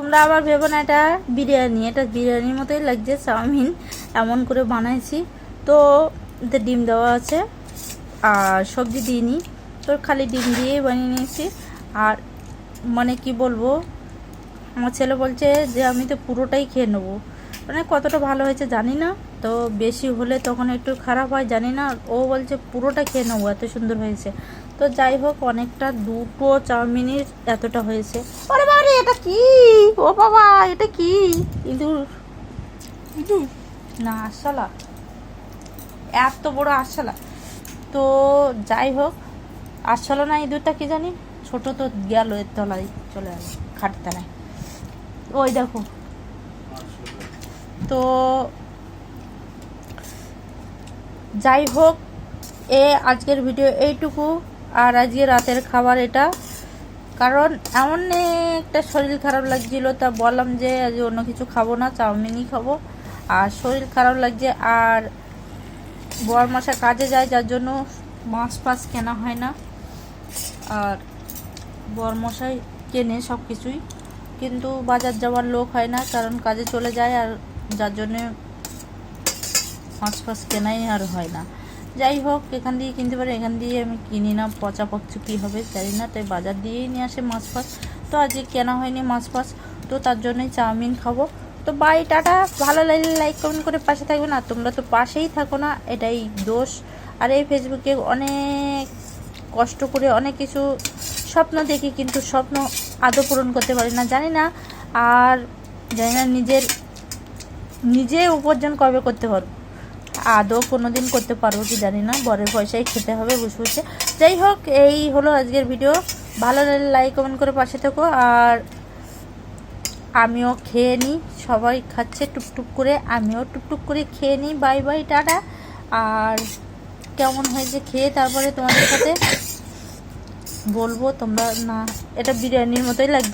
তোমরা আবার ভেবো না এটা বিরিয়ানি, এটা বিরিয়ানির মতোই লাগছে। চাউমিন এমন করে বানাইছি। তো এতে ডিম দেওয়া আছে আর সবজি দিইনি, তো খালি ডিম দিয়েই বানিয়ে নিয়েছি। আর মানে কি বলবো, আমার ছেলে বলছে যে আমি তো পুরোটাই খেয়ে নেবো। মানে কতটা ভালো হয়েছে জানি না, তো বেশি হলে তখন একটু খারাপ হয় জানি না। ও বলছে পুরোটা খেয়ে নেবো, এত সুন্দর হয়েছে। তো যাই হোক, অনেকটা দুটো চাউমিনের এতটা হয়েছে। আরে বাবা রে, এটা কি? ও বাবা, এটা কি? ইঁদুর? ইঁদুর না, আরশোলা, এত বড় আরশোলা। তো যাই হোক, আরশোলা না ইঁদুরটা কি জানি, ছোট তো গেল এর তলায় চলে গেল, খাটের তলায়। ওই দেখো। তো যাই হোক, আজকের ভিডিও এইটুকু। আর আজকে রাতের খাবার এটা, কারণ এমন একটা শরীর খারাপ লাগছিল, তা বললাম যে আজ অন্য কিছু খাবো না, চাউমিনই খাবো। আর শরীর খারাপ লাগছে, আর বর মশা কাজে যায়, যার জন্য মাছ ফাছ কেনা হয় না। আর বর মশাই কেনে সব কিছুই, কিন্তু বাজার যাওয়ার লোক হয় না, কারণ কাজে চলে যায়, আর যার জন্যে মাছ ফাছ কেনাই আর হয় না। যাই হোক, এখান দিয়ে কিনতে পারি, এখান দিয়ে আমি কিনি না, পচা পচু কী হবে জানি না, তাই বাজার দিয়েই নিয়ে আসে মাছ ফাছ। তো আজকে কেনা হয়নি মাছ ফাছ, তো তার জন্যই চাউমিন খাবো। তো বাই, টাটা। ভালো লাগলে লাইক কমেন্ট করে পাশে থাকবে না, তোমরা তো পাশেই থাকো না, এটাই দোষ। আর এই ফেসবুকে অনেক কষ্ট করে অনেক কিছু স্বপ্ন দেখি, কিন্তু স্বপ্ন আদৌ পূরণ করতে পারি না, জানি না। আর জানি না নিজে উপার্জন কবে করতে পারবো, আদৌ কোনো দিন করতে পারবো কি জানি না, বরের পয়সায় খেতে হবে বসে বসে। যাই হোক, এই হলো আজকের ভিডিও। ভালো লাগলে লাইক কমেন্ট করে পাশে থেকো। আর আমিও খেয়ে নিই, সবাই খাচ্ছে টুকটুক করে, আমিও টুকটুক করে খেয়ে নিই। Bye bye, tata. আর কেমন হয়েছে খেয়ে তারপরে তোমাদের সাথে বলবো। তোমরা না, এটা বিরিয়ানির মতোই লাগছে।